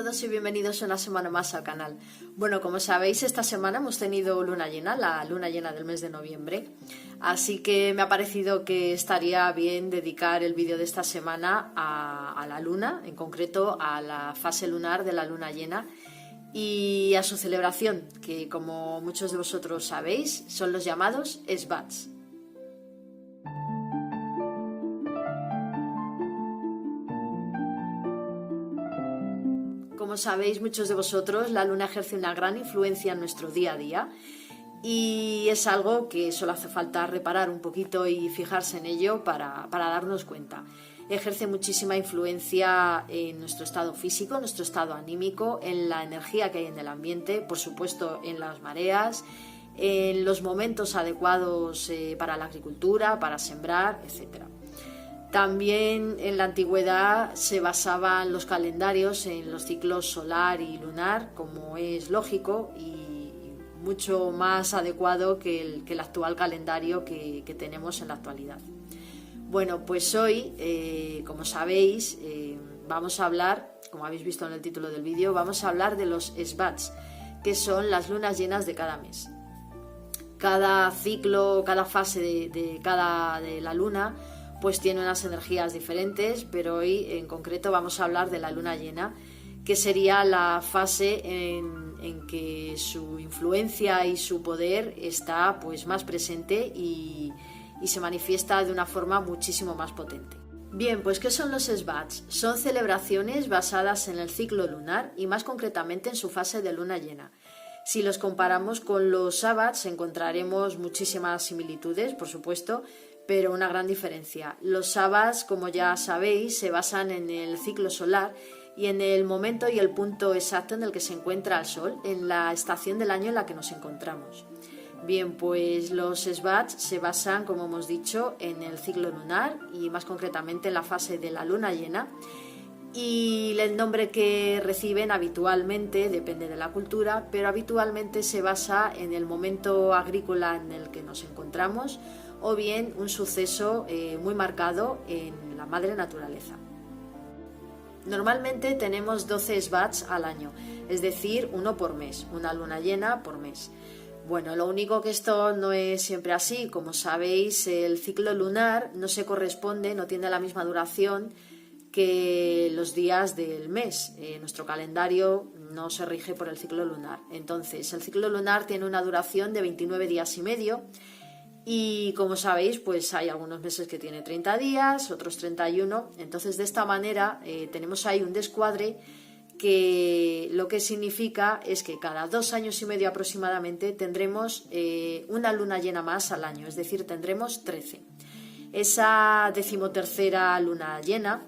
todos y bienvenidos una semana más al canal. Bueno, como sabéis, esta semana hemos tenido luna llena, la luna llena del mes de noviembre. Así que me ha parecido que estaría bien dedicar el vídeo de esta semana a la luna, en concreto a la fase lunar de la luna llena y a su celebración, que como muchos de vosotros sabéis, son los llamados Shvats. Como sabéis muchos de vosotros, la luna ejerce una gran influencia en nuestro día a día y es algo que solo hace falta reparar un poquito y fijarse en ello para darnos cuenta. Ejerce muchísima influencia en nuestro estado físico, nuestro estado anímico, en la energía que hay en el ambiente, por supuesto en las mareas, en los momentos adecuados para la agricultura, para sembrar, etc. También en la antigüedad se basaban los calendarios en los ciclos solar y lunar, como es lógico y mucho más adecuado que el actual calendario que tenemos en la actualidad. Bueno, pues hoy, como sabéis, vamos a hablar, como habéis visto en el título del vídeo, vamos a hablar de los Shvats, que son las lunas llenas de cada mes. Cada ciclo, cada fase de la luna pues tiene unas energías diferentes, pero hoy en concreto vamos a hablar de la luna llena, que sería la fase en que su influencia y su poder está pues más presente y se manifiesta de una forma muchísimo más potente. Bien, pues ¿qué son los Shvats? Son celebraciones basadas en el ciclo lunar y más concretamente en su fase de luna llena. Si los comparamos con los Shabbats encontraremos muchísimas similitudes, por supuesto, pero una gran diferencia. Los Shabbats, como ya sabéis, se basan en el ciclo solar y en el momento y el punto exacto en el que se encuentra el Sol, en la estación del año en la que nos encontramos. Bien, pues los Shvats se basan, como hemos dicho, en el ciclo lunar y más concretamente en la fase de la luna llena. Y el nombre que reciben habitualmente depende de la cultura, pero habitualmente se basa en el momento agrícola en el que nos encontramos o bien un suceso muy marcado en la madre naturaleza. Normalmente tenemos 12 Shvats al año, es decir, uno por mes, una luna llena por mes. Bueno, lo único que esto no es siempre así. Como sabéis, el ciclo lunar no se corresponde, no tiene la misma duración que los días del mes. Nuestro calendario no se rige por el ciclo lunar. Entonces, el ciclo lunar tiene una duración de 29 días y medio y, como sabéis, pues hay algunos meses que tiene 30 días, otros 31. Entonces, de esta manera tenemos ahí un descuadre que lo que significa es que cada 2 años y medio aproximadamente tendremos una luna llena más al año, es decir, tendremos 13. Esa 13ª luna llena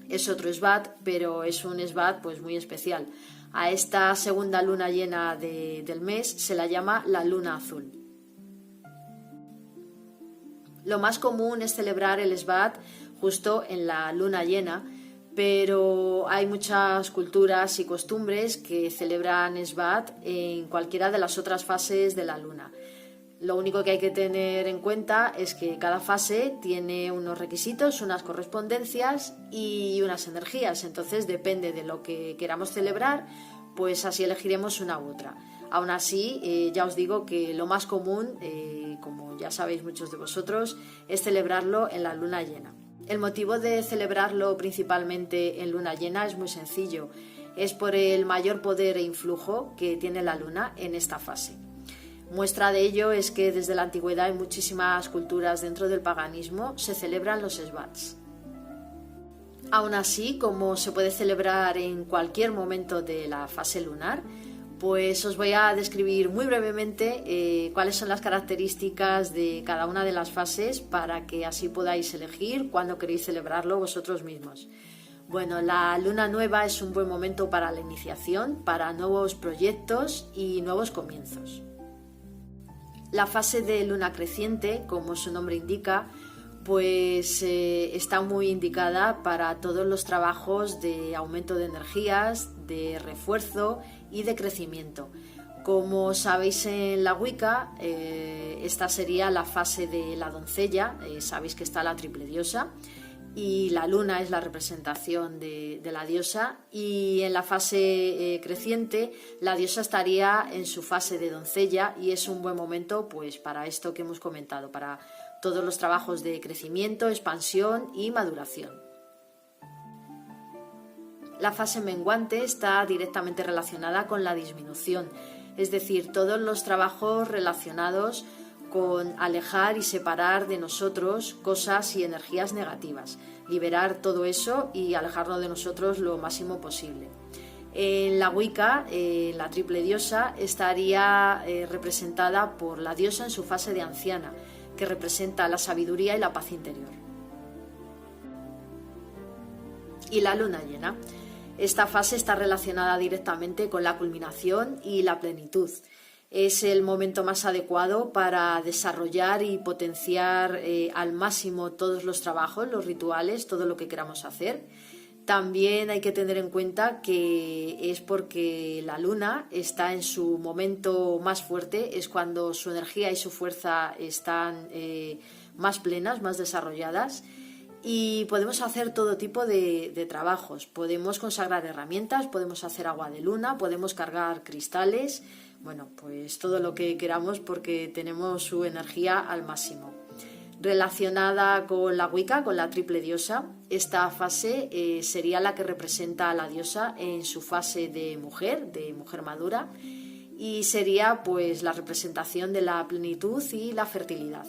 es otro Shvat, pero es un Shvat pues muy especial. A esta segunda luna llena del mes se la llama la luna azul. Lo más común es celebrar el Shvat justo en la luna llena, pero hay muchas culturas y costumbres que celebran Shvat en cualquiera de las otras fases de la luna. Lo único que hay que tener en cuenta es que cada fase tiene unos requisitos, unas correspondencias y unas energías. Entonces depende de lo que queramos celebrar, pues así elegiremos una u otra. Aún así, ya os digo que lo más común, como ya sabéis muchos de vosotros, es celebrarlo en la luna llena. El motivo de celebrarlo principalmente en luna llena es muy sencillo. Es por el mayor poder e influjo que tiene la luna en esta fase. Muestra de ello es que desde la antigüedad en muchísimas culturas dentro del paganismo se celebran los Shvats. Aún así, como se puede celebrar en cualquier momento de la fase lunar, pues os voy a describir muy brevemente cuáles son las características de cada una de las fases para que así podáis elegir cuándo queréis celebrarlo vosotros mismos. Bueno, la luna nueva es un buen momento para la iniciación, para nuevos proyectos y nuevos comienzos. La fase de luna creciente, como su nombre indica, pues está muy indicada para todos los trabajos de aumento de energías, de refuerzo y de crecimiento. Como sabéis en la Wicca, esta sería la fase de la doncella, sabéis que está la triple diosa, y la luna es la representación de la diosa, y en la fase creciente la diosa estaría en su fase de doncella, y es un buen momento pues para esto que hemos comentado, para todos los trabajos de crecimiento, expansión y maduración. La fase menguante está directamente relacionada con la disminución, es decir, todos los trabajos relacionados con alejar y separar de nosotros cosas y energías negativas, liberar todo eso y alejarlo de nosotros lo máximo posible. En la Wicca, la triple diosa estaría representada por la diosa en su fase de anciana, que representa la sabiduría y la paz interior. Y la luna llena. Esta fase está relacionada directamente con la culminación y la plenitud. Es el momento más adecuado para desarrollar y potenciar al máximo todos los trabajos, los rituales, todo lo que queramos hacer. También hay que tener en cuenta que es porque la luna está en su momento más fuerte, es cuando su energía y su fuerza están más plenas, más desarrolladas. Y podemos hacer todo tipo de trabajos. Podemos consagrar herramientas, podemos hacer agua de luna, podemos cargar cristales, bueno, pues todo lo que queramos porque tenemos su energía al máximo. Relacionada con la Wicca, con la triple diosa, esta fase sería la que representa a la diosa en su fase de mujer madura, y sería pues la representación de la plenitud y la fertilidad.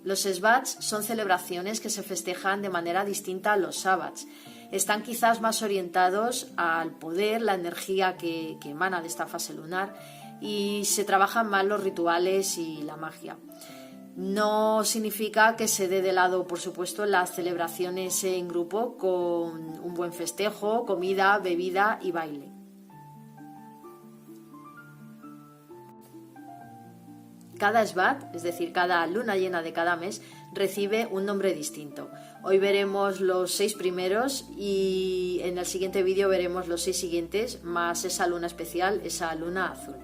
Los Shvats son celebraciones que se festejan de manera distinta a los Shabbats. Están quizás más orientados al poder, la energía que emana de esta fase lunar, y se trabajan más los rituales y la magia. No significa que se dé de lado, por supuesto, las celebraciones en grupo con un buen festejo, comida, bebida y baile. Cada Shvat, es decir, cada luna llena de cada mes, recibe un nombre distinto. Hoy veremos los 6 primeros y en el siguiente vídeo veremos los 6 siguientes, más esa luna especial, esa luna azul.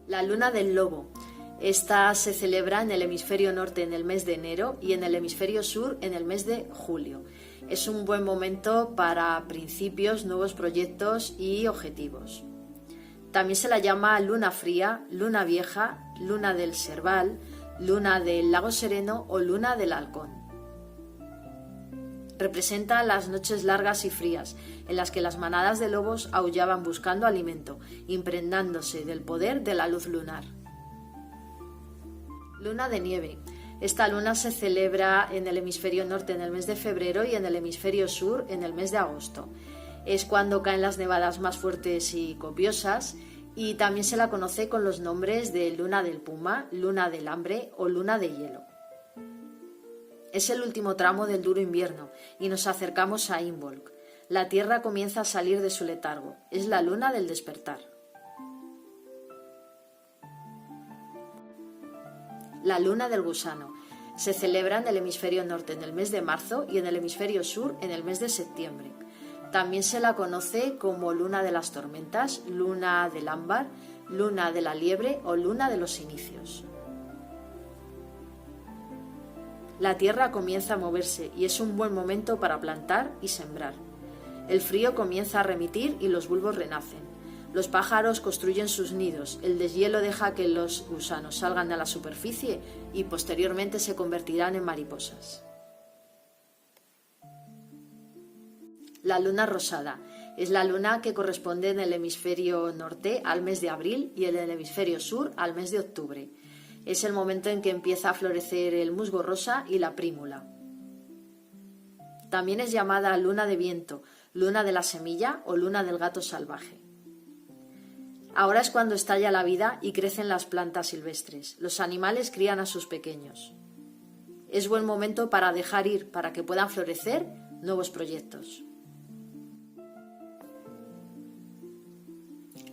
La luna del lobo. Esta se celebra en el hemisferio norte en el mes de enero y en el hemisferio sur en el mes de julio. Es un buen momento para principios, nuevos proyectos y objetivos. También se la llama luna fría, luna vieja, luna del Serval, luna del lago Sereno o luna del Halcón. Representa las noches largas y frías, en las que las manadas de lobos aullaban buscando alimento, impregnándose del poder de la luz lunar. Luna de nieve. Esta luna se celebra en el hemisferio norte en el mes de febrero y en el hemisferio sur en el mes de agosto. Es cuando caen las nevadas más fuertes y copiosas, y también se la conoce con los nombres de luna del puma, luna del hambre o luna de hielo. Es el último tramo del duro invierno y nos acercamos a Imbolc. La Tierra comienza a salir de su letargo. Es la luna del despertar. La luna del gusano. Se celebra en el hemisferio norte en el mes de marzo y en el hemisferio sur en el mes de septiembre. También se la conoce como luna de las tormentas, luna del ámbar, luna de la liebre o luna de los inicios. La tierra comienza a moverse y es un buen momento para plantar y sembrar. El frío comienza a remitir y los bulbos renacen. Los pájaros construyen sus nidos, el deshielo deja que los gusanos salgan a la superficie y posteriormente se convertirán en mariposas. La luna rosada es la luna que corresponde en el hemisferio norte al mes de abril y en el hemisferio sur al mes de octubre. Es el momento en que empieza a florecer el musgo rosa y la prímula. También es llamada luna de viento, luna de la semilla o luna del gato salvaje. Ahora es cuando estalla la vida y crecen las plantas silvestres. Los animales crían a sus pequeños. Es buen momento para dejar ir, para que puedan florecer nuevos proyectos.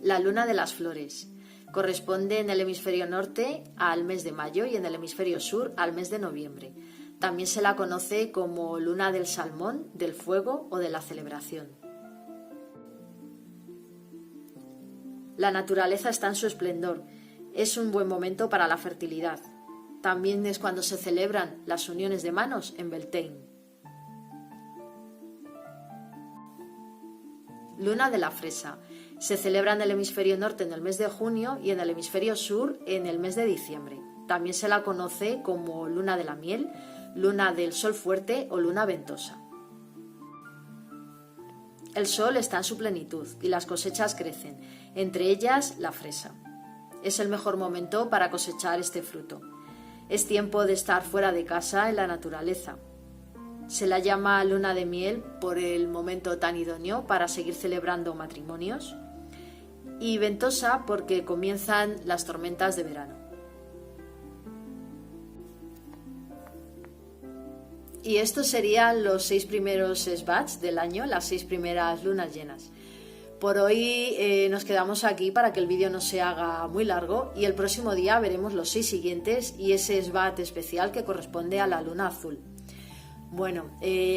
La luna de las flores. Corresponde en el hemisferio norte al mes de mayo y en el hemisferio sur al mes de noviembre. También se la conoce como luna del salmón, del fuego o de la celebración. La naturaleza está en su esplendor. es un buen momento para la fertilidad. También es cuando se celebran las uniones de manos en Beltane. Luna de la fresa. Se celebra en el hemisferio norte en el mes de junio y en el hemisferio sur en el mes de diciembre. También se la conoce como luna de la miel, luna del sol fuerte o luna ventosa. El sol está en su plenitud y las cosechas crecen, entre ellas la fresa. Es el mejor momento para cosechar este fruto. Es tiempo de estar fuera de casa en la naturaleza. Se la llama luna de miel por el momento tan idóneo para seguir celebrando matrimonios, y ventosa porque comienzan las tormentas de verano. Y estos serían los 6 primeros Svats del año, las 6 primeras lunas llenas. Por hoy nos quedamos aquí para que el vídeo no se haga muy largo, y el próximo día veremos los 6 siguientes y ese Svat especial que corresponde a la luna azul. Bueno,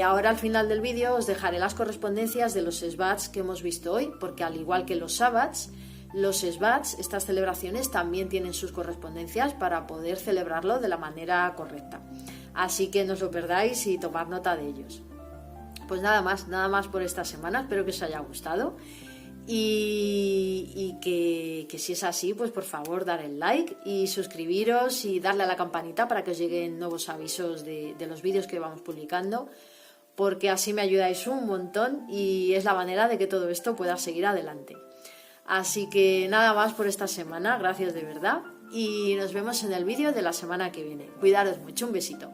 ahora al final del vídeo os dejaré las correspondencias de los Svats que hemos visto hoy, porque al igual que los Sabbats, los Svats, estas celebraciones también tienen sus correspondencias para poder celebrarlo de la manera correcta. Así que no os lo perdáis y tomad nota de ellos. Pues nada más por esta semana, espero que os haya gustado. Y que si es así, pues por favor dar el like y suscribiros y darle a la campanita para que os lleguen nuevos avisos de los vídeos que vamos publicando, porque así me ayudáis un montón y es la manera de que todo esto pueda seguir adelante. Así que nada más por esta semana, gracias de verdad y nos vemos en el vídeo de la semana que viene. Cuidaros mucho, un besito.